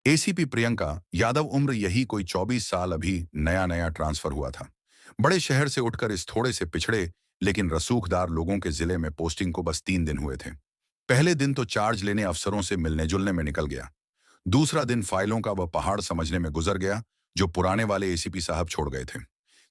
ACP Priyanka Yadav, उम्र यही कोई 24 साल, अभी नया नया ट्रांसफर हुआ था। बड़े शहर से उठकर इस थोड़े से पिछड़े लेकिन रसूखदार लोगों के जिले में पोस्टिंग को बस 3 दिन हुए थे। पहले दिन तो चार्ज लेने अफसरों से मिलने जुलने में निकल गया। दूसरा दिन फाइलों का वह पहाड़ समझने में गुजर गया जो पुराने वाले एसीपी साहब छोड़ गए थे।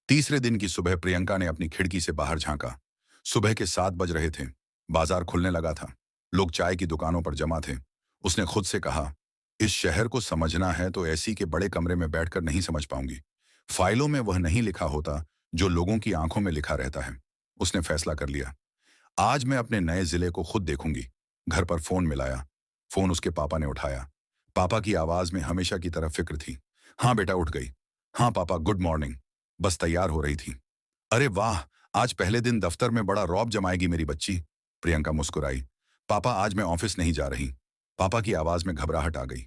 तीसरे दिन की सुबह प्रियंका ने अपनी खिड़की से बाहर झांका। सुबह के 7 बज रहे थे। बाजार खुलने लगा था। लोग चाय की दुकानों पर जमा थे। उसने खुद से कहा, इस शहर को समझना है तो एसी के बड़े कमरे में बैठकर नहीं समझ पाऊंगी। फाइलों में वह नहीं लिखा होता जो लोगों की आंखों में लिखा रहता है। उसने फैसला कर लिया, आज मैं अपने नए जिले को खुद देखूंगी। घर पर फोन मिलाया। फोन उसके पापा ने उठाया। पापा की आवाज में हमेशा की तरह फिक्र थी। हाँ बेटा, उठ गई। हाँ पापा, गुड मॉर्निंग। बस तैयार हो रही थी। अरे वाह, आज पहले दिन दफ्तर में बड़ा रौब जमाएगी मेरी बच्ची। प्रियंका मुस्कुराई। पापा, आज मैं ऑफिस नहीं जा रही। पापा की आवाज में घबराहट आ गई।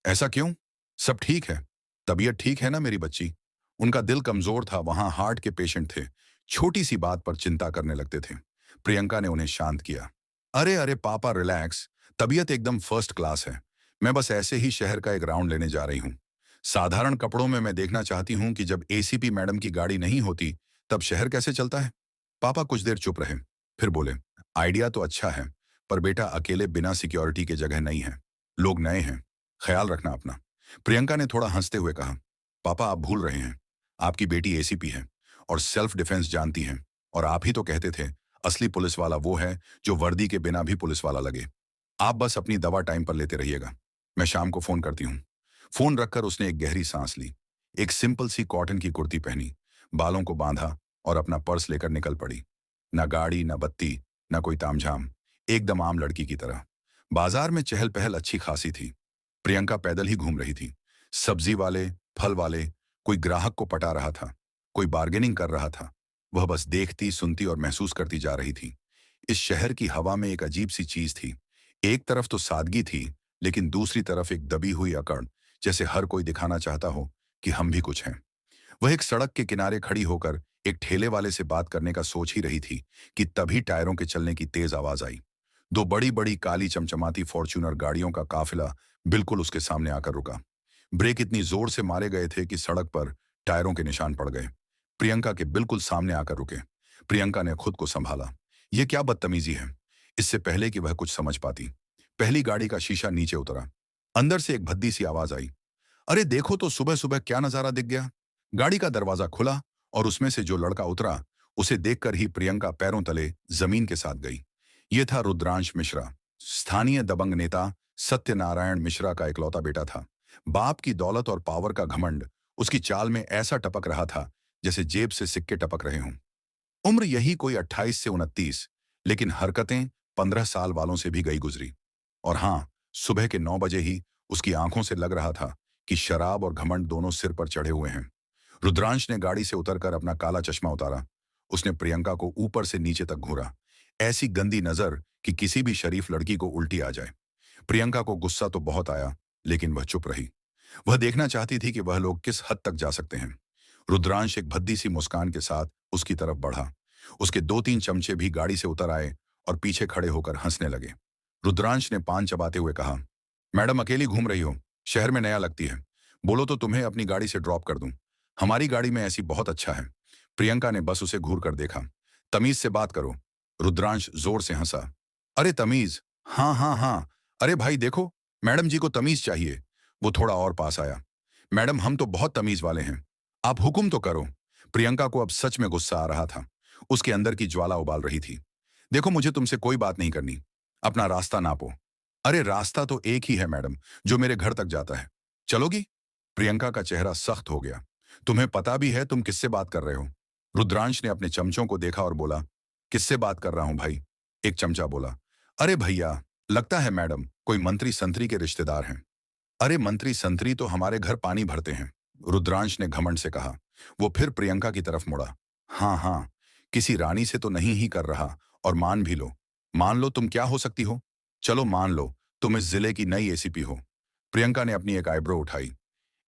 ऐसा क्यों? सब ठीक है? तबीयत ठीक है ना मेरी बच्ची? उनका दिल कमजोर था, वहां हार्ट के पेशेंट थे। छोटी सी बात पर चिंता करने लगते थे। प्रियंका ने उन्हें शांत किया। अरे अरे पापा, रिलैक्स। तबीयत एकदम फर्स्ट क्लास है। मैं बस ऐसे ही शहर का एक राउंड लेने जा रही हूँ। साधारण कपड़ों में मैं देखना चाहती हूँ कि जब एसीपी मैडम की गाड़ी नहीं होती तब शहर कैसे चलता है। पापा कुछ देर चुप रहे, फिर बोले, आइडिया तो अच्छा है, पर बेटा अकेले बिना सिक्योरिटी के जगह नहीं है। लोग नए हैं, ख्याल रखना अपना। प्रियंका ने थोड़ा हंसते हुए कहा, पापा आप भूल रहे हैं, आपकी बेटी एसीपी है और सेल्फ डिफेंस जानती है। और आप ही तो कहते थे, असली पुलिस वाला वो है जो वर्दी के बिना भी पुलिस वाला लगे। आप बस अपनी दवा टाइम पर लेते रहिएगा। मैं शाम को फोन करती हूँ। फोन रखकर उसने एक गहरी सांस ली। एक सिंपल सी कॉटन की कुर्ती पहनी, बालों को बांधा और अपना पर्स लेकर निकल पड़ी। ना गाड़ी, ना बत्ती, ना कोई तामझाम। एकदम आम लड़की की तरह। बाजार में चहल पहल अच्छी खासी थी। प्रियंका पैदल ही घूम रही थी। सब्जी वाले, फल वाले, कोई ग्राहक को पटा रहा था, कोई बार्गेनिंग कर रहा था। वह बस देखती, सुनती और महसूस करती जा रही थी। इस शहर की हवा में एक अजीब सी चीज थी। एक तरफ तो सादगी थी, लेकिन दूसरी तरफ एक दबी हुई अकड़, जैसे हर कोई दिखाना चाहता हो कि हम भी कुछ हैं। वह एक सड़क के किनारे खड़ी होकर एक ठेले वाले से बात करने का सोच ही रही थी कि तभी टायरों के चलने की तेज आवाज आई। दो बड़ी बड़ी काली चमचमाती फॉर्च्यूनर गाड़ियों का काफिला बिल्कुल उसके सामने आकर रुका। ब्रेक इतनी जोर से मारे गए थे कि सड़क पर टायरों के निशान पड़ गए। प्रियंका के बिल्कुल सामने आकर रुके। प्रियंका ने खुद को संभाला। यह क्या बदतमीजी है। इससे पहले कि वह कुछ समझ पाती, पहली गाड़ी का शीशा नीचे उतरा। अंदर से एक भद्दी सी आवाज आई, अरे देखो तो सुबह सुबह क्या नजारा दिख गया। गाड़ी का दरवाजा खुला और उसमें से जो लड़का उतरा, उसे देखकर ही प्रियंका पैरों तले जमीन के साथ गई। यह था रुद्रांश मिश्रा, स्थानीय दबंग नेता सत्यनारायण मिश्रा का इकलौता बेटा था। बाप की दौलत और पावर का घमंड उसकी चाल में ऐसा टपक रहा था जैसे जेब से सिक्के टपक रहे हों। उम्र यही कोई 28 से 29, लेकिन हरकतें 15 साल वालों से भी गई गुजरी। और हाँ, सुबह के 9 बजे ही उसकी आंखों से लग रहा था कि शराब और घमंड दोनों सिर पर चढ़े हुए हैं। रुद्रांश ने गाड़ी से उतरकर अपना काला चश्मा उतारा। उसने प्रियंका को ऊपर से नीचे तक घूरा, ऐसी गंदी नजर कि किसी भी शरीफ लड़की को उल्टी आ जाए। प्रियंका को गुस्सा तो बहुत आया, लेकिन वह चुप रही। वह देखना चाहती थी कि वह लोग किस हद तक जा सकते हैं। रुद्रांश एक भद्दी सी मुस्कान के साथ उसकी तरफ बढ़ा। उसके 2-3 चमचे भी गाड़ी से उतर आए और पीछे खड़े होकर हंसने लगे। रुद्रांश ने पान चबाते हुए कहा, मैडम अकेली घूम रही हो, शहर में नया लगती है। बोलो तो तुम्हें अपनी गाड़ी से ड्रॉप कर दूं। हमारी गाड़ी में ऐसी बहुत अच्छा है। प्रियंका ने बस उसे घूर कर देखा। तमीज से बात करो। रुद्रांश जोर से हंसा। अरे तमीज? हाँ हाँ हाँ। अरे भाई देखो, मैडम जी को तमीज चाहिए। वो थोड़ा और पास आया। मैडम हम तो बहुत तमीज वाले हैं, आप हुक्म तो करो। प्रियंका को अब सच में गुस्सा आ रहा था। उसके अंदर की ज्वाला उबाल रही थी। देखो मुझे तुमसे कोई बात नहीं करनी, अपना रास्ता नापो। अरे रास्ता तो एक ही है मैडम, जो मेरे घर तक जाता है। चलोगी? प्रियंका का चेहरा सख्त हो गया। तुम्हें पता भी है तुम किससे बात कर रहे हो? रुद्रांश ने अपने चमचों को देखा और बोला, किससे बात कर रहा हूं भाई? एक चमचा बोला, अरे भैया, लगता है मैडम कोई मंत्री संतरी के रिश्तेदार हैं। अरे मंत्री संतरी तो हमारे घर पानी भरते हैं, रुद्रांश ने घमंड से कहा। वो फिर प्रियंका की तरफ मुड़ा। हाँ हाँ, किसी रानी से तो नहीं ही कर रहा। और मान भी लो, मान लो तुम क्या हो सकती हो। चलो मान लो तुम इस जिले की नई एसीपी हो। प्रियंका ने अपनी एक आईब्रो उठाई।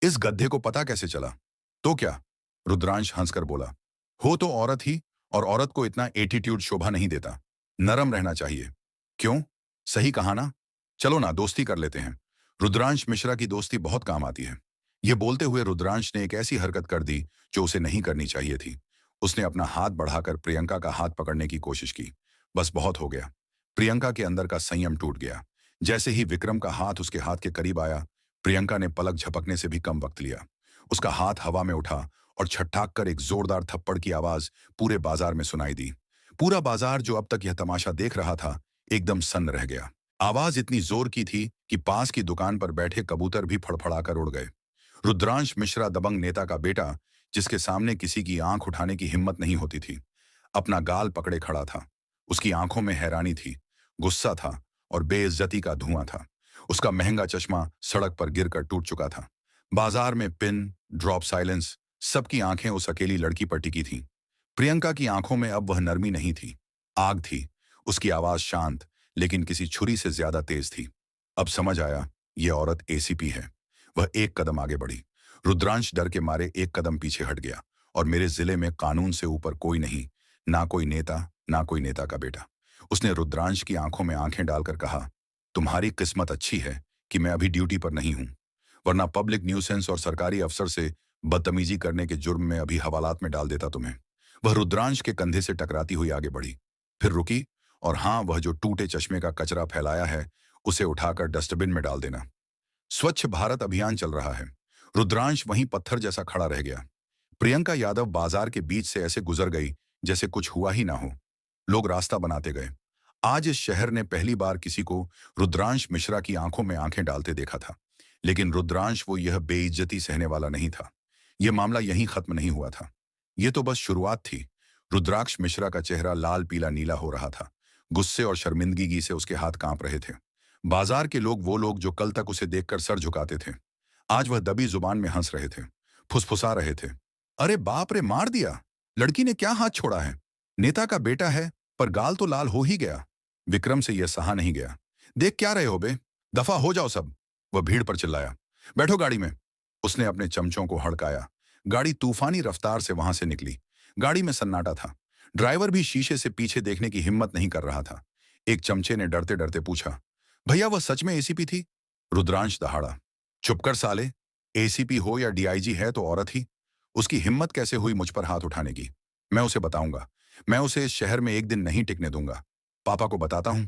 इस गड्ढे को पता कैसे चला? तो क्या? रुद्रांश हंसकर बोला, हो तो औरत ही, और औरत को इतना एटीट्यूड शोभा नहीं देता। नरम रहना चाहिए। क्यों? सही कहा ना? चलो ना दोस्ती कर लेते हैं। रुद्रांश मिश्रा की दोस्ती बहुत काम आती है। यह बोलते हुए रुद्रांश ने एक ऐसी हरकत कर दी जो उसे नहीं करनी चाहिए थी। उसने अपना हाथ बढ़ाकर प्रियंका का हाथ पकड़ने की कोशिश की। बस बहुत हो गया। प्रियंका के अंदर का संयम टूट गया। जैसे ही विक्रम का हाथ उसके हाथ के करीब आया, प्रियंका ने पलक झपकने से भी कम वक्त लिया। उसका हाथ हवा में उठा और छटक कर एक जोरदार थप्पड़ की आवाज पूरे बाजार में सुनाई दी। पूरा बाजार जो अब तक यह तमाशा देख रहा था, एकदम सन्न रह गया। आवाज इतनी जोर की थी कि पास की दुकान पर बैठे कबूतर भी फड़फड़ाकर उड़ गए। रुद्रांश मिश्रा दबंग नेता का बेटा, जिसके सामने किसी की आंख उठाने की हिम्मत नहीं होती थी, अपना गाल पकड़े खड़ा था। उसकी आंखों में हैरानी थी, गुस्सा था और बेइज्जती का धुआं था। उसका महंगा चश्मा सड़क पर गिरकर टूट चुका था। बाजार में पिन ड्रॉप साइलेंस, सबकी आंखें उस अकेली लड़की पर टिकी थीं। प्रियंका की आंखों में अब वह नरमी नहीं थी, आग थी। उसकी आवाज शांत लेकिन किसी छुरी से ज्यादा तेज थी। अब समझ आया, यह औरत एसीपी है। वह एक कदम आगे बढ़ी। रुद्रांश डर के मारे एक कदम पीछे हट गया। और मेरे जिले में कानून से ऊपर कोई नहीं, ना कोई नेता, ना कोई नेता का बेटा। उसने रुद्रांश की आंखों में आंखें डालकर कहा, तुम्हारी किस्मत अच्छी है कि मैं अभी ड्यूटी पर नहीं हूं, वरना पब्लिक न्यूसेंस और सरकारी अफसर से बदतमीजी करने के जुर्म में अभी हवालात में डाल देता तुम्हें। वह रुद्रांश के कंधे से टकराती हुई आगे बढ़ी, फिर रुकी। और हाँ, वह जो टूटे चश्मे का कचरा फैलाया है, उसे उठाकर डस्टबिन में डाल देना। स्वच्छ भारत अभियान चल रहा है। रुद्रांश वहीं पत्थर जैसा खड़ा रह गया। प्रियंका यादव बाजार के बीच से ऐसे गुजर गई जैसे कुछ हुआ ही ना हो। लोग रास्ता बनाते गए। आज इस शहर ने पहली बार किसी को रुद्रांश मिश्रा की आंखों में आंखें डालते देखा था। लेकिन रुद्रांश वो यह बेइज्जती सहने वाला नहीं था। यह मामला यहीं खत्म नहीं हुआ था। यह तो बस शुरुआत थी। रुद्राक्ष मिश्रा का चेहरा लाल पीला नीला हो रहा था। गुस्से और शर्मिंदगी से उसके हाथ कांप रहे थे। बाजार के लोग, वो लोग जो कल तक उसे देखकर सर झुकाते थे, आज वह दबी जुबान में हंस रहे थे, फुसफुसा रहे थे। अरे बाप रे, मार दिया! लड़की ने क्या हाथ छोड़ा है? नेता का बेटा है, पर गाल तो लाल हो ही गया। विक्रम से यह सहा नहीं गया। देख क्या रहे हो बे? दफा हो जाओ सब! वह भीड़ पर चिल्लाया। बैठो गाड़ी में। उसने अपने चमचों को हड़काया। गाड़ी तूफानी रफ्तार से वहां से निकली। गाड़ी में सन्नाटा था। ड्राइवर भी शीशे से पीछे देखने की हिम्मत नहीं कर रहा था। एक चमचे ने डरते डरते पूछा, भैया वह सच में एसीपी थी? रुद्रांश दहाड़ा। चुप कर साले! एसीपी हो या डीआईजी है तो औरत ही। उसकी हिम्मत कैसे हुई मुझ पर हाथ उठाने की? मैं उसे बताऊंगा। मैं उसे इस शहर में एक दिन नहीं टिकने दूंगा। पापा को बताता हूं।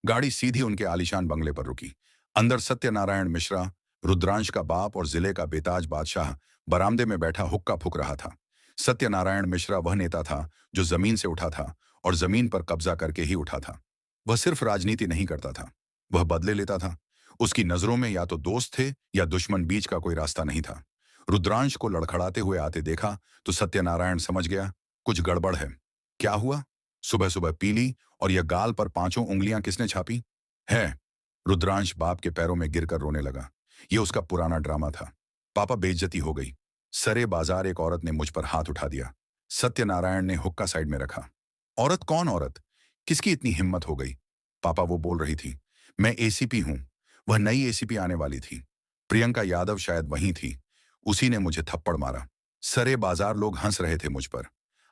गाड़ी सीधी उनके आलीशान बंगले पर रुकी। अंदर सत्यनारायण मिश्रा, रुद्रांश का बाप और जिले का बेताज बादशाह, बरामदे में बैठा हुक्का फूंक रहा था। सत्यनारायण मिश्रा वह नेता था जो जमीन से उठा था और जमीन पर कब्जा करके ही उठा था। वह सिर्फ राजनीति नहीं करता था, वह बदले लेता था। उसकी नजरों में या तो दोस्त थे या दुश्मन, बीच का कोई रास्ता नहीं था। रुद्रांश को लड़खड़ाते हुए आते देखा तो सत्यनारायण समझ गया, कुछ गड़बड़ है। क्या हुआ? सुबह सुबह पीली और यह गाल पर पांचों उंगलियां किसने छापी है? रुद्रांश बाप के पैरों में गिरकर रोने लगा। यह उसका पुराना ड्रामा था। पापा, बेइज्जती हो गई। सरे बाजार एक औरत ने मुझ पर हाथ उठा दिया। सत्यनारायण ने हुक्का साइड में रखा। औरत? कौन औरत? किसकी इतनी हिम्मत हो गई? पापा, वो बोल रही थी, मैं एसीपी हूं। वह नई एसीपी आने वाली थी। प्रियंका यादव शायद वहीं थी। उसी ने मुझे थप्पड़ मारा। सरे बाजार लोग हंस रहे थे मुझ पर।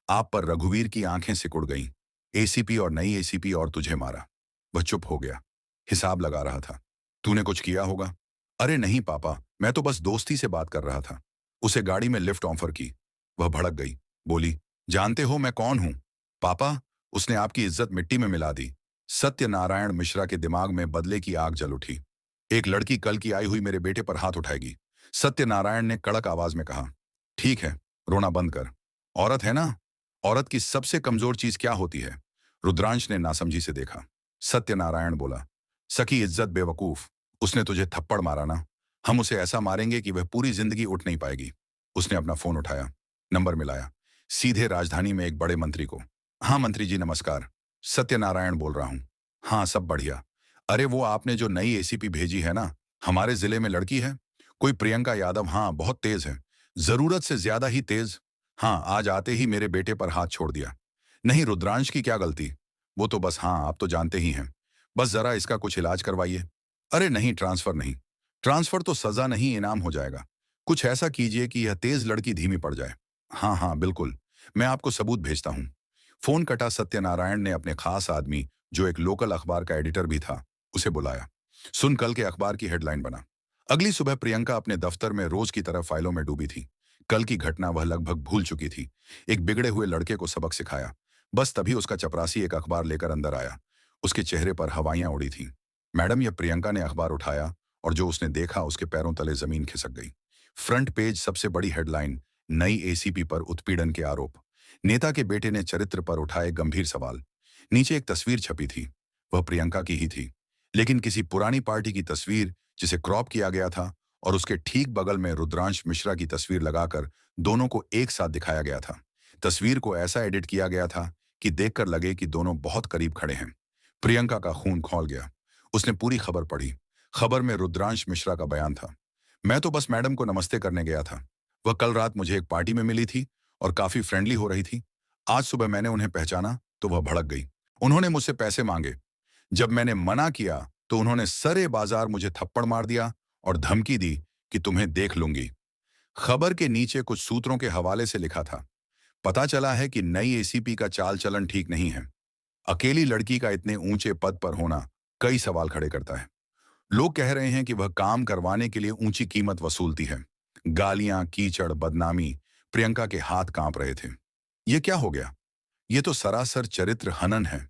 आप पर रघुवीर की आंखें सिकुड़ गईं। एसीपी और नई एसीपी और तुझे मारा। वह चुप हो गया। हिसाब लगा रहा था। तूने कुछ किया होगा? अरे नहीं पापा, मैं तो बस दोस्ती से बात कर रहा था। उसे गाड़ी में लिफ्ट ऑफर की। वह भड़क गई, बोली, जानते हो मैं कौन हूं? पापा, उसने आपकी इज्जत मिट्टी में मिला दी। सत्यनारायण मिश्रा के दिमाग में बदले की आग जल उठी। एक लड़की कल की आई हुई मेरे बेटे पर हाथ उठाएगी? सत्यनारायण ने कड़क आवाज में कहा। ठीक है, रोना बंद कर। औरत है ना? औरत की सबसे कमजोर चीज क्या होती है? रुद्रांश ने नासमझी से देखा। सत्यनारायण बोला, सकी इज्जत बेवकूफ। उसने तुझे थप्पड़ मारा ना, हम उसे ऐसा मारेंगे कि वह पूरी जिंदगी उठ नहीं पाएगी। उसने अपना फोन उठाया, नंबर मिलाया। सीधे राजधानी में एक बड़े मंत्री को। हाँ मंत्री जी, नमस्कार। सत्यनारायण बोल रहा हूं। हाँ, सब बढ़िया। अरे वो आपने जो नई एसीपी भेजी है ना, हमारे जिले में लड़की है, कोई प्रियंका यादव। हाँ, बहुत तेज है, जरूरत से ज्यादा ही तेज। हाँ, आज आते ही मेरे बेटे पर हाथ छोड़ दिया। नहीं, रुद्रांश की क्या गलती? वो तो बस, हाँ आप तो जानते ही हैं। बस जरा इसका कुछ इलाज करवाइए। अरे नहीं, ट्रांसफर नहीं। ट्रांसफर तो सजा नहीं, इनाम हो जाएगा। कुछ ऐसा कीजिए कि यह तेज लड़की धीमी पड़ जाए। हाँ हाँ बिल्कुल, मैं आपको सबूत भेजता हूँ। फोन कटा। सत्यनारायण ने अपने खास आदमी, जो एक लोकल अखबार का एडिटर भी था, उसे बुलाया। सुन, कल के अखबार की हेडलाइन बना। अगली सुबह प्रियंका अपने दफ्तर में रोज की तरह फाइलों में डूबी थी। कल की घटना वह लगभग भूल चुकी थी। एक बिगड़े हुए लड़के को सबक सिखाया। बस तभी उसका चपरासी एक अखबार लेकर अंदर आया। उसके चेहरे पर हवाइयां उड़ी थीं। मैडम, यह प्रियंका ने अखबार उठाया और जो उसने देखा उसके पैरों तले जमीन खिसक गई। फ्रंट पेज, सबसे बड़ी हेडलाइन, नई एसीपी पर उत्पीड़न के आरोप। नेता के बेटे ने चरित्र पर उठाए गंभीर सवाल। नीचे एक तस्वीर छपी थी। वह प्रियंका की ही थी, लेकिन किसी पुरानी पार्टी की तस्वीर जिसे क्रॉप किया गया था, और उसके ठीक बगल में रुद्रांश मिश्रा की तस्वीर लगाकर दोनों को एक साथ दिखाया गया था। तस्वीर को ऐसा एडिट किया गया था कि देखकर लगे कि दोनों बहुत करीब खड़े हैं। प्रियंका का खून खौल गया। उसने पूरी खबर पढ़ी। खबर में रुद्रांश मिश्रा का बयान था। मैं तो बस मैडम को नमस्ते करने गया था। वह कल रात मुझे एक पार्टी में मिली थी और काफी फ्रेंडली हो रही थी। आज सुबह मैंने उन्हें पहचाना तो वह भड़क गई। उन्होंने मुझसे पैसे मांगे। जब मैंने मना किया तो उन्होंने सरे बाजार मुझे थप्पड़ मार दिया और धमकी दी कि तुम्हें देख लूंगी। खबर के नीचे कुछ सूत्रों के हवाले से लिखा था, पता चला है कि नई एसीपी का चाल चलन ठीक नहीं है। अकेली लड़की का इतने ऊंचे पद पर होना कई सवाल खड़े करता है। लोग कह रहे हैं कि वह काम करवाने के लिए ऊंची कीमत वसूलती है। गालियां, कीचड़, बदनामी। प्रियंका के हाथ कांप रहे थे। यह क्या हो गया? यह तो सरासर चरित्र हनन है।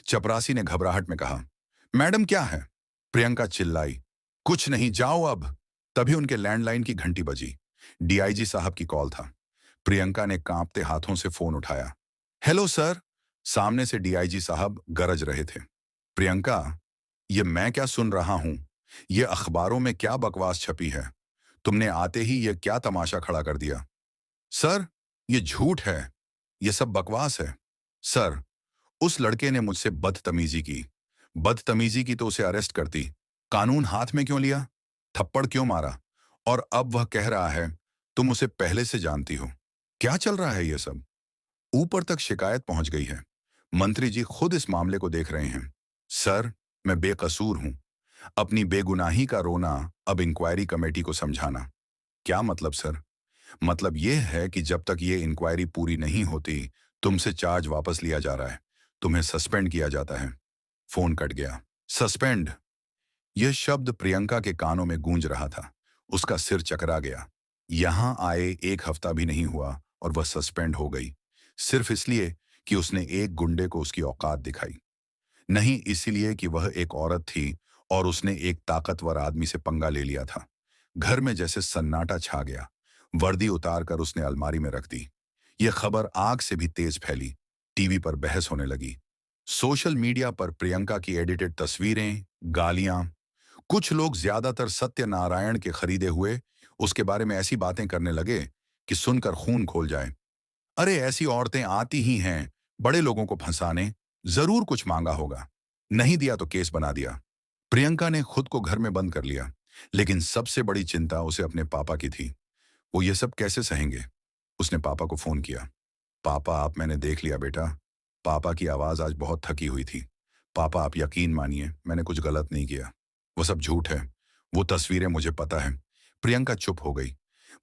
चपरासी ने घबराहट में कहा। मैडम क्या है? प्रियंका चिल्लाई। कुछ नहीं, जाओ अब। तभी उनके लैंडलाइन की घंटी बजी। डीआईजी साहब की कॉल था। प्रियंका ने कांपते हाथों से फोन उठाया। Hello sir. सामने से डीआईजी साहब गरज रहे थे। प्रियंका, ये मैं क्या सुन रहा हूं? ये अखबारों में क्या बकवास छपी है? तुमने आते ही ये क्या तमाशा खड़ा कर दिया? सर, ये झूठ है। ये सब बकवास है। सर, उस लड़के ने मुझसे बदतमीजी की। बदतमीजी की तो उसे अरेस्ट करती। कानून हाथ में क्यों लिया? थप्पड़ क्यों मारा? और अब वह कह रहा है तुम उसे पहले से जानती हो। क्या चल रहा है ये सब? ऊपर तक शिकायत पहुंच गई है। मंत्री जी खुद इस मामले को देख रहे हैं। सर, मैं बेकसूर हूं। अपनी बेगुनाही का रोना अब इंक्वायरी कमेटी को समझाना। क्या मतलब सर? मतलब यह है कि जब तक ये इंक्वायरी पूरी नहीं होती, तुमसे चार्ज वापस लिया जा रहा है। तुम्हें सस्पेंड किया जाता है। फोन कट गया। सस्पेंड? यह शब्द प्रियंका के कानों में गूंज रहा था। उसका सिर चकरा गया। यहां आए एक हफ्ता भी नहीं हुआ और वह सस्पेंड हो गई, सिर्फ इसलिए कि उसने एक गुंडे को उसकी औकात दिखाई। नहीं, इसलिए कि वह एक औरत थी और उसने एक ताकतवर आदमी से पंगा ले लिया था। घर में जैसे सन्नाटा छा गया। वर्दी उतारकर उसने अलमारी में रख दी। यह खबर आग से भी तेज फैली। टीवी पर बहस होने लगी। सोशल मीडिया पर प्रियंका की एडिटेड तस्वीरें, गालियां। कुछ लोग, ज्यादातर सत्यनारायण के खरीदे हुए, उसके बारे में ऐसी बातें करने लगे कि सुनकर खून खोल जाए। अरे, ऐसी औरतें आती ही हैं बड़े लोगों को फंसाने। जरूर कुछ मांगा होगा। नहीं दिया तो केस बना दिया। प्रियंका ने खुद को घर में बंद कर लिया। लेकिन सबसे बड़ी चिंता उसे अपने पापा की थी। वो ये सब कैसे सहेंगे? उसने पापा को फोन किया। पापा, आप, मैंने देख लिया बेटा। पापा की आवाज आज बहुत थकी हुई थी। पापा, आप यकीन मानिए, मैंने कुछ गलत नहीं किया। वो सब झूठ है। वो तस्वीरें, मुझे पता है। प्रियंका चुप हो गई।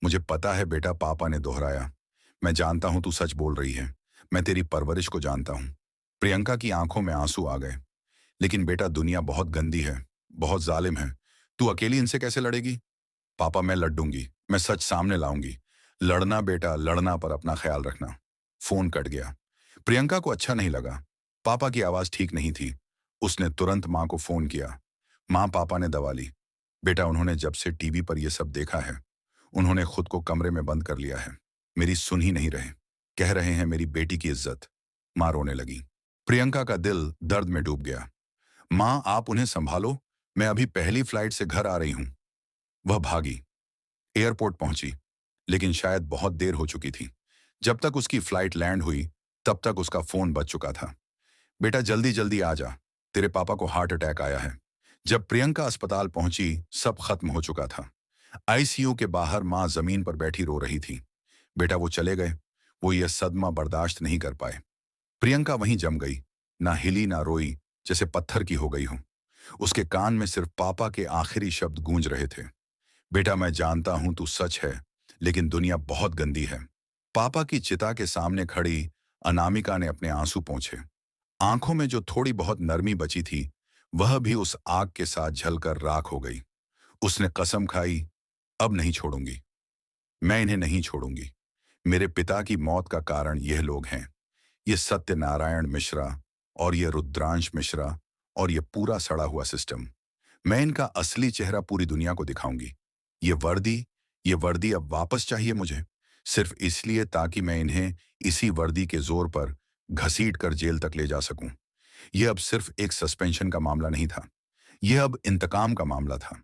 मुझे पता है बेटा, पापा ने दोहराया। मैं जानता हूं तू सच बोल रही है। मैं तेरी परवरिश को जानता हूं। प्रियंका की आंखों में आंसू आ गए। लेकिन बेटा, दुनिया बहुत गंदी है, बहुत जालिम है। तू अकेली इनसे कैसे लड़ेगी? पापा, मैं लड़ूंगी। मैं सच सामने लाऊंगी। लड़ना बेटा, लड़ना, पर अपना ख्याल रखना। फोन कट गया। प्रियंका को अच्छा नहीं लगा। पापा की आवाज ठीक नहीं थी। उसने तुरंत मां को फोन किया। मां, पापा ने दवा ली। बेटा, उन्होंने जब से टीवी पर यह सब देखा है, उन्होंने खुद को कमरे में बंद कर लिया है। मेरी सुन ही नहीं रहे। कह रहे हैं मेरी बेटी की इज्जत। मां रोने लगी। प्रियंका का दिल दर्द में डूब गया। मां, आप उन्हें संभालो। मैं अभी पहली फ्लाइट से घर आ रही हूं। वह भागी। एयरपोर्ट पहुंची, लेकिन शायद बहुत देर हो चुकी थी। जब तक उसकी फ्लाइट लैंड हुई, तब तक उसका फोन बज चुका था। बेटा, जल्दी जल्दी आ जा। तेरे पापा को हार्ट अटैक आया है। जब प्रियंका अस्पताल पहुंची, सब खत्म हो चुका था। आईसीयू के बाहर मां जमीन पर बैठी रो रही थी। बेटा, वो चले गए। वो यह सदमा बर्दाश्त नहीं कर पाए। प्रियंका वहीं जम गई। ना हिली ना रोई, जैसे पत्थर की हो गई हो। उसके कान में सिर्फ पापा के आखिरी शब्द गूंज रहे थे। बेटा, मैं जानता हूं तू सच है, लेकिन दुनिया बहुत गंदी है। पापा की चिता के सामने खड़ी अनामिका ने अपने आंसू पोंछे। आंखों में जो थोड़ी बहुत नरमी बची थी, वह भी उस आग के साथ जलकर राख हो गई। उसने कसम खाई, अब नहीं छोड़ूंगी। मैं इन्हें नहीं छोड़ूंगी। मेरे पिता की मौत का कारण यह लोग हैं। ये सत्यनारायण मिश्रा और ये रुद्रांश मिश्रा और ये पूरा सड़ा हुआ सिस्टम। मैं इनका असली चेहरा पूरी दुनिया को दिखाऊंगी। ये वर्दी ये वर्दी अब वापस चाहिए मुझे, सिर्फ इसलिए ताकि मैं इन्हें इसी वर्दी के जोर पर घसीट कर जेल तक ले जा सकूं। यह अब सिर्फ एक सस्पेंशन का मामला नहीं था, यह अब इंतकाम का मामला था।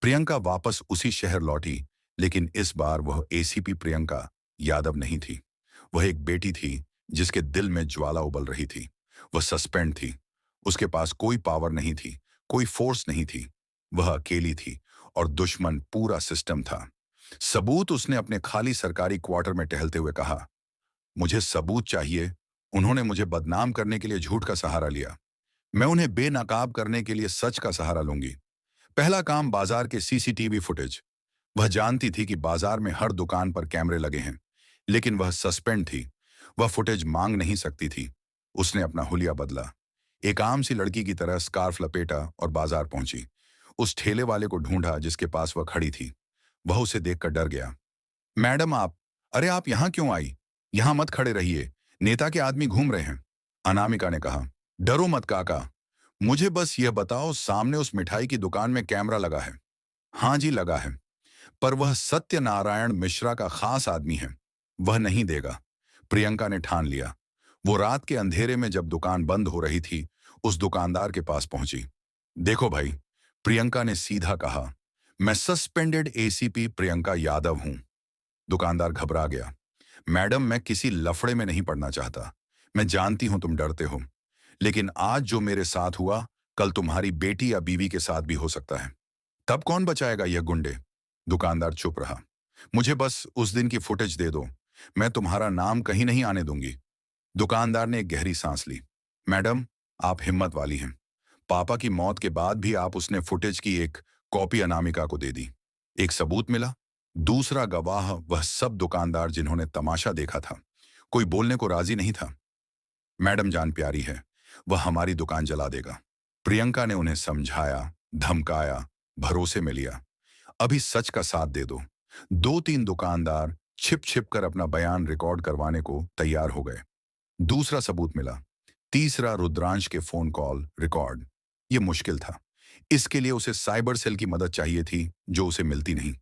प्रियंका वापस उसी शहर लौटी, लेकिन इस बार वह एसीपी प्रियंका यादव नहीं थी। वह एक बेटी थी जिसके दिल में ज्वाला उबल रही थी। वह सस्पेंड थी। उसके पास कोई पावर नहीं थी, कोई फोर्स नहीं थी। वह अकेली थी और दुश्मन पूरा सिस्टम था। सबूत, उसने अपने खाली सरकारी क्वार्टर में टहलते हुए कहा। मुझे सबूत चाहिए। उन्होंने मुझे बदनाम करने के लिए झूठ का सहारा लिया। मैं उन्हें बेनकाब करने के लिए सच का सहारा लूंगी। पहला काम, बाजार के सीसीटीवी फुटेज। वह जानती थी कि बाजार में हर दुकान पर कैमरे लगे हैं, लेकिन वह सस्पेंड थी। वह फुटेज मांग नहीं सकती थी। उसने अपना हुलिया बदला। एक आम सी लड़की की तरह स्कार्फ लपेटा और बाजार पहुंची। उस ठेले वाले को ढूंढा जिसके पास वह खड़ी थी। वह उसे देखकर डर गया। मैडम आप, अरे आप यहां क्यों आई? यहां मत खड़े रहिए, नेता के आदमी घूम रहे हैं। अनामिका ने कहा। डरो मत काका, मुझे बस यह बताओ, सामने उस मिठाई की दुकान में कैमरा लगा है? हाँ जी लगा है, पर वह सत्यनारायण मिश्रा का खास आदमी है। वह नहीं देगा। प्रियंका ने ठान लिया। वो रात के अंधेरे में जब दुकान बंद हो रही थी, उस दुकानदार के पास पहुंची। देखो भाई, प्रियंका ने सीधा कहा, मैं सस्पेंडेड एसीपी प्रियंका यादव हूं। दुकानदार घबरा गया। मैडम, मैं किसी लफड़े में नहीं पड़ना चाहता। मैं जानती हूं तुम डरते हो, लेकिन आज जो मेरे साथ हुआ, कल तुम्हारी बेटी या बीवी के साथ भी हो सकता है। तब कौन बचाएगा यह गुंडे? दुकानदार चुप रहा। मुझे बस उस दिन की फुटेज दे दो, मैं तुम्हारा नाम कहीं नहीं आने दूंगी। दुकानदार ने एक गहरी सांस ली। मैडम, आप हिम्मत वाली हैं। पापा की मौत के बाद भी आप उसने फुटेज की एक कॉपी अनामिका को दे दी। एक सबूत मिला। दूसरा गवाह, वह सब दुकानदार जिन्होंने तमाशा देखा था। कोई बोलने को राजी नहीं था। मैडम जान प्यारी है, वह हमारी दुकान जला देगा। प्रियंका ने उन्हें समझाया, धमकाया, भरोसे में लिया। अभी सच का साथ दे दो। दो तीन दुकानदार छिप छिप कर अपना बयान रिकॉर्ड करवाने को तैयार हो गए। दूसरा सबूत मिला। तीसरा, रुद्रांश के फोन कॉल रिकॉर्ड। यह मुश्किल था। इसके लिए उसे साइबर सेल की मदद चाहिए थी, जो उसे मिलती नहीं।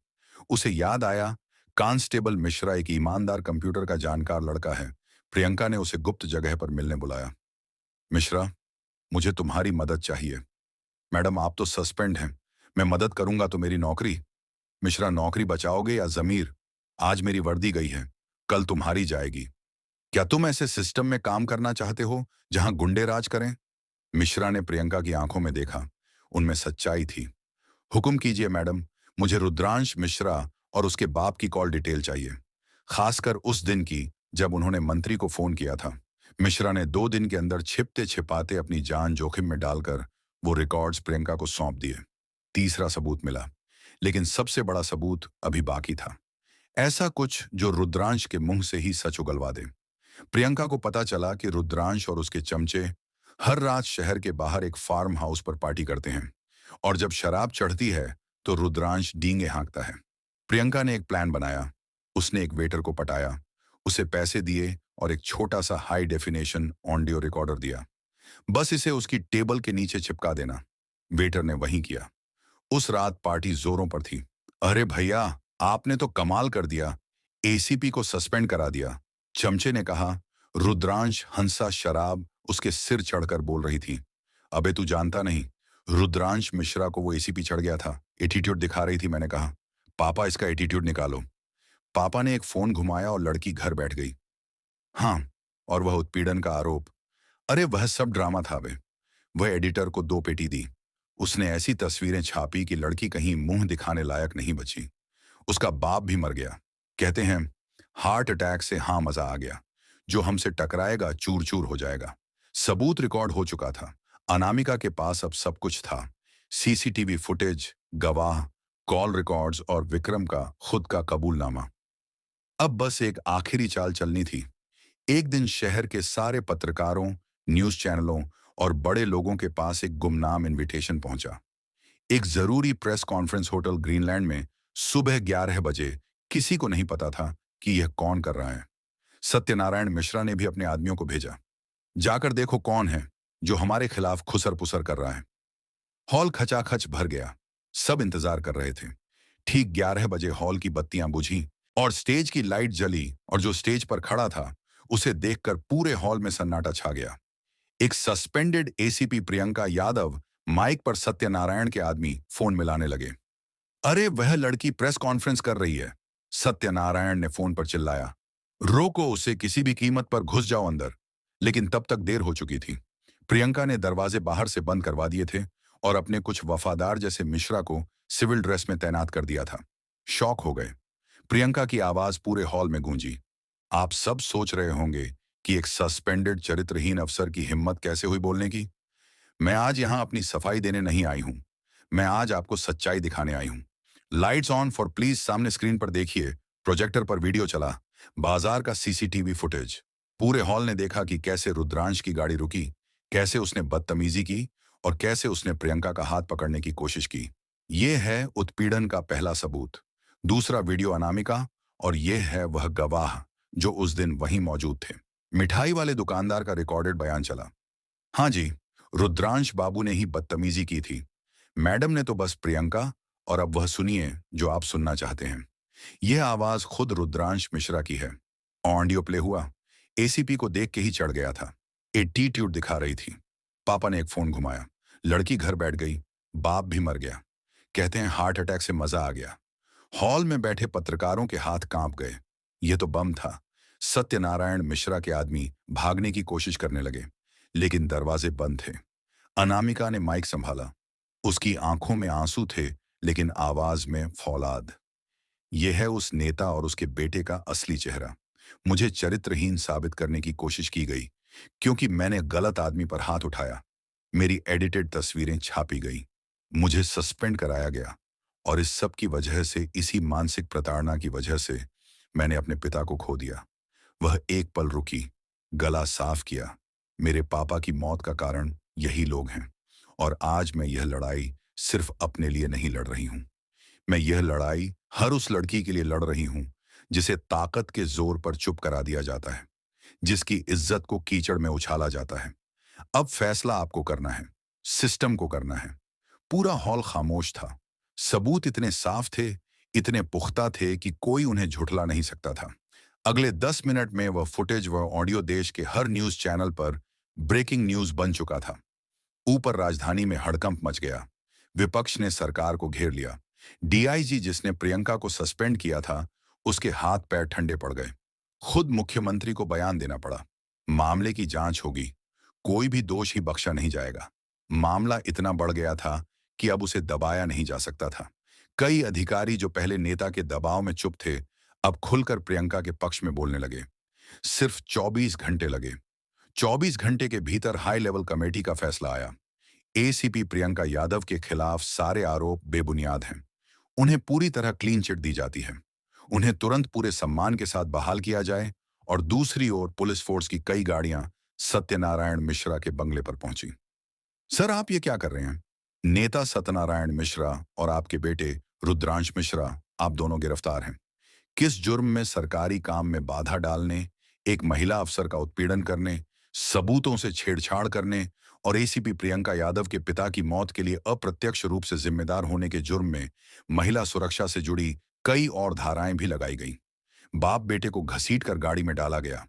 उसे याद आया, कांस्टेबल मिश्रा एक ईमानदार कंप्यूटर का जानकार लड़का है। प्रियंका ने उसे गुप्त जगह पर मिलने बुलाया। मिश्रा, मुझे तुम्हारी मदद चाहिए। मैडम, आप तो सस्पेंड हैं। मैं मदद करूंगा तो मेरी नौकरी? मिश्रा, नौकरी बचाओगे या जमीर? आज मेरी वर्दी गई है, कल तुम्हारी जाएगी। क्या तुम ऐसे सिस्टम में काम करना चाहते हो जहां गुंडे राज करें? मिश्रा ने प्रियंका की आंखों में देखा। उनमें सच्चाई थी। हुक्म कीजिए मैडम, मुझे रुद्रांश मिश्रा और उसके बाप की कॉल डिटेल चाहिए, खासकर उस दिन की जब उन्होंने मंत्री को फोन किया था। मिश्रा ने 2 दिन के अंदर छिपते छिपाते अपनी जान जोखिम में डालकर वो रिकॉर्ड्स प्रियंका को सौंप दिए। तीसरा सबूत मिला, लेकिन सबसे बड़ा सबूत अभी बाकी था। ऐसा कुछ जो रुद्रांश के मुंह से ही सच उगलवा दे। प्रियंका को पता चला कि रुद्रांश और उसके चमचे हर रात शहर के बाहर एक फार्म हाउस पर पार्टी करते हैं, और जब शराब चढ़ती है तो रुद्रांश डींगे हाँकता है। प्रियंका ने एक प्लान बनाया। उसने एक वेटर को पटाया, उसे पैसे दिए और एक छोटा सा हाई डेफिनेशन ऑडियो रिकॉर्डर दिया। बस इसे उसकी टेबल के नीचे चिपका देना। वेटर ने वही किया। उस रात पार्टी जोरों पर थी। अरे भैया, आपने तो कमाल कर दिया, एसीपी को सस्पेंड करा दिया। चमचे ने कहा। रुद्रांश हंसा शराब उसके सिर चढ़कर बोल रही थी। अबे तू जानता नहीं, रुद्रांश मिश्रा को वो एसीपी चढ़ गया था, एटीट्यूड दिखा रही थी। मैंने कहा, पापा इसका एटीट्यूड निकालो। पापा ने एक फोन घुमाया और लड़की घर बैठ गई। हाँ, और वह उत्पीड़न का आरोप। अरे वह सब ड्रामा था वे। वह एडिटर को 2 पेटी दी। उसने ऐसी तस्वीरें छापी कि लड़की कहीं मुंह दिखाने लायक नहीं बची। उसका बाप भी मर गया। कहते हैं, हार्ट अटैक से हाँ मजा आ गया। जो हमसे टकराएगा चूर चूर हो जाएगा। सबूत रिकॉर्ड हो चुका था। अनामिका के पास अब सब कुछ था। सीसीटीवी फुटेज, गवाह, कॉल रिकॉर्ड्स और विक्रम का खुद का कबूलनामा। अब बस एक आखिरी चाल चलनी थी। एक दिन शहर के सारे पत्रकारों, न्यूज चैनलों और बड़े लोगों के पास एक गुमनाम इनविटेशन पहुंचा। एक जरूरी प्रेस कॉन्फ्रेंस होटल ग्रीनलैंड में सुबह 11 बजे। किसी को नहीं पता था कि यह कौन कर रहा है। सत्यनारायण मिश्रा ने भी अपने आदमियों को भेजा, जाकर देखो कौन है जो हमारे खिलाफ खुसर पुसर कर रहा है। हॉल खचाखच भर गया। सब इंतजार कर रहे थे। ठीक 11 बजे हॉल की बत्तियां बुझी और स्टेज की लाइट जली, और जो स्टेज पर खड़ा था उसे देखकर पूरे हॉल में सन्नाटा छा गया। एक सस्पेंडेड एसीपी प्रियंका यादव माइक पर सत्यनारायण के आदमी फोन मिलाने लगे। अरे वह लड़की प्रेस कॉन्फ्रेंस कर रही है, सत्यनारायण ने फोन पर चिल्लाया। रोको उसे, किसी भी कीमत पर घुस जाओ अंदर। लेकिन तब तक देर हो चुकी थी। प्रियंका ने दरवाजे बाहर से बंद करवा दिए थे और अपने कुछ वफादार जैसे मिश्रा को सिविल ड्रेस में तैनात कर दिया था। शॉक हो गए। प्रियंका की आवाज पूरे हॉल में गूंजी। आप सब सोच रहे होंगे कि एक सस्पेंडेड चरित्रहीन अफसर की हिम्मत कैसे हुई बोलने की। मैं आज यहां अपनी सफाई देने नहीं आई हूं। मैं आज आपको सच्चाई दिखाने आई हूं। लाइट्स ऑन फॉर प्लीज, सामने स्क्रीन पर देखिए। प्रोजेक्टर पर वीडियो चला। बाजार का सीसीटीवी फुटेज। पूरे हॉल ने देखा कि कैसे रुद्रांश की गाड़ी रुकी, कैसे उसने बदतमीजी की और कैसे उसने प्रियंका का हाथ पकड़ने की कोशिश की। यह है उत्पीड़न का पहला सबूत। दूसरा वीडियो अनामिका, और यह है वह गवाह जो उस दिन वहीं मौजूद थे। मिठाई वाले दुकानदार का रिकॉर्डेड बयान चला। हाँ जी, रुद्रांश बाबू ने ही बदतमीजी की थी। मैडम ने तो बस प्रियंका। और अब वह सुनिए जो आप सुनना चाहते हैं। यह आवाज खुद रुद्रांश मिश्रा की है। ऑडियो प्ले हुआ। एसीपी को देख के ही चढ़ गया था। एटीट्यूड दिखा रही थी। पापा ने एक फोन घुमाया। लड़की घर बैठ गई। बाप भी मर गया। कहते हैं हार्ट अटैक से मजा आ गया। हॉल में बैठे पत्रकारों के हाथ कांप गए। यह तो बम था। सत्यनारायण मिश्रा के आदमी भागने की कोशिश करने लगे, लेकिन दरवाजे बंद थे। अनामिका ने माइक संभाला। उसकी आंखों में आंसू थे, लेकिन आवाज में फौलाद। यह है उस नेता और उसके बेटे का असली चेहरा। मुझे चरित्रहीन साबित करने की कोशिश की गई क्योंकि मैंने गलत आदमी पर हाथ उठाया। मेरी एडिटेड तस्वीरें छापी गई। मुझे सस्पेंड कराया गया। और इस सब की वजह से, इसी मानसिक प्रताड़ना की वजह से, मैंने अपने पिता को खो दिया। वह एक पल रुकी, गला साफ किया। मेरे पापा की मौत का कारण यही लोग हैं। और आज मैं यह लड़ाई सिर्फ अपने लिए नहीं लड़ रही हूं। मैं यह लड़ाई हर उस लड़की के लिए लड़ रही हूं जिसे ताकत के जोर पर चुप करा दिया जाता है, जिसकी इज्जत को कीचड़ में उछाला जाता है। अब फैसला आपको करना है, सिस्टम को करना है। पूरा हॉल खामोश था। सबूत इतने साफ थे, इतने पुख्ता थे कि कोई उन्हें झुठला नहीं सकता था। अगले 10 मिनट में वह फुटेज, वह ऑडियो देश के हर न्यूज चैनल पर ब्रेकिंग न्यूज बन चुका था। ऊपर राजधानी में हड़कंप मच गया। विपक्ष ने सरकार को घेर लिया। डीआईजी जिसने प्रियंका को सस्पेंड किया था, उसके हाथ पैर ठंडे पड़ गए। खुद मुख्यमंत्री को बयान देना पड़ा। मामले की जांच होगी। कोई भी दोष ही बख्शा नहीं जाएगा। मामला इतना बढ़ गया था कि अब उसे दबाया नहीं जा सकता था। कई अधिकारी जो पहले नेता के दबाव में चुप थे, अब खुलकर प्रियंका के पक्ष में बोलने लगे। सिर्फ 24 घंटे लगे। 24 घंटे के भीतर हाई लेवल कमेटी का फैसला आया। एसीपी प्रियंका यादव के खिलाफ सारे आरोप बेबुनियाद हैं। उन्हें पूरी तरह क्लीन चिट दी जाती है। उन्हें तुरंत पूरे सम्मान के साथ बहाल किया जाए। और दूसरी ओर पुलिस फोर्स की कई गाड़ियां सत्यनारायण मिश्रा के बंगले पर पहुंची। सर, आप ये क्या कर रहे हैं? नेता सत्यनारायण मिश्रा और आपके बेटे रुद्रांश मिश्रा, आप दोनों गिरफ्तार हैं। किस जुर्म में? सरकारी काम में बाधा डालने, एक महिला अफसर का उत्पीड़न करने, सबूतों से छेड़छाड़ करने और एसीपी प्रियंका यादव के पिता की मौत के लिए अप्रत्यक्ष रूप से जिम्मेदार होने के जुर्म में महिला सुरक्षा से जुड़ी कई और धाराएं भी लगाई गई। बाप बेटे को घसीटकर गाड़ी में डाला गया।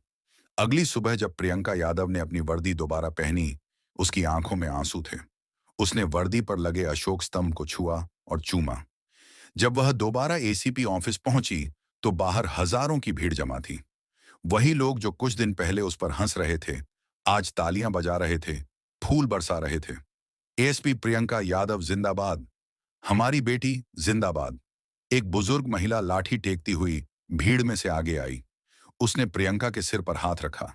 अगली सुबह जब प्रियंका यादव ने अपनी वर्दी दोबारा पहनी, उसकी आंखों में आंसू थे। उसने वर्दी पर लगे अशोक स्तंभ को छुआ और चूमा। जब वह दोबारा एसीपी ऑफिस पहुंची तो बाहर हजारों की भीड़ जमा थी। वही लोग जो कुछ दिन पहले उस पर हंस रहे थे, आज तालियां बजा रहे थे, फूल बरसा रहे थे। एएसपी प्रियंका यादव जिंदाबाद, हमारी बेटी जिंदाबाद। एक बुजुर्ग महिला लाठी टेकती हुई भीड़ में से आगे आई। उसने प्रियंका के सिर पर हाथ रखा।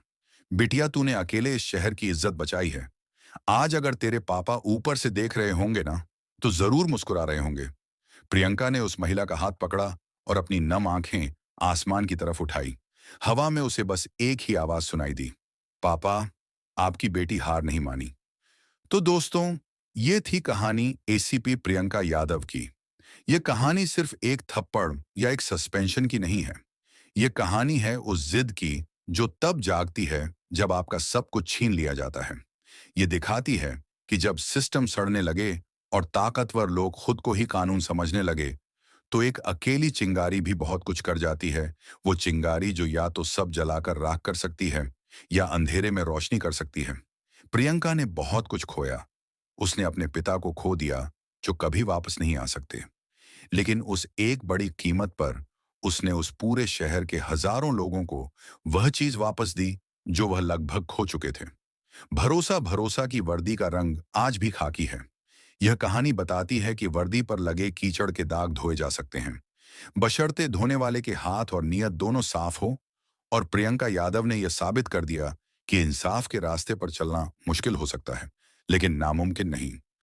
बिटिया, तूने अकेले इस शहर की इज्जत बचाई है। आज अगर तेरे पापा ऊपर से देख रहे होंगे ना, तो जरूर मुस्कुरा रहे होंगे। प्रियंका ने उस महिला का हाथ पकड़ा और अपनी नम आंखें आसमान की तरफ उठाई। हवा में उसे बस एक ही आवाज सुनाई दी, पापा। आपकी बेटी हार नहीं मानी। तो दोस्तों, ये थी कहानी एसीपी प्रियंका यादव की। ये कहानी सिर्फ एक थप्पड़ या एक सस्पेंशन की नहीं है। ये कहानी है उस जिद की जो तब जागती है जब आपका सब कुछ छीन लिया जाता है। ये दिखाती है कि जब सिस्टम सड़ने लगे और ताकतवर लोग खुद को ही कानून समझने लगे, तो एक अकेली चिंगारी भी बहुत कुछ कर जाती है। वो चिंगारी जो या तो सब जलाकर राख कर सकती है या अंधेरे में रोशनी कर सकती है। प्रियंका ने बहुत कुछ खोया। उसने अपने पिता को खो दिया, जो कभी वापस नहीं आ सकते। लेकिन उस एक बड़ी कीमत पर उसने उस पूरे शहर के हजारों लोगों को वह चीज वापस दी जो वह लगभग खो चुके थे। भरोसा भरोसा की वर्दी का रंग आज भी खाकी है। यह कहानी बताती है कि वर्दी पर लगे कीचड़ के दाग धोए जा सकते हैं, बशर्ते धोने वाले के हाथ और नीयत दोनों साफ हो। और प्रियंका यादव ने यह साबित कर दिया कि इंसाफ के रास्ते पर चलना मुश्किल हो सकता है, लेकिन नामुमकिन नहीं।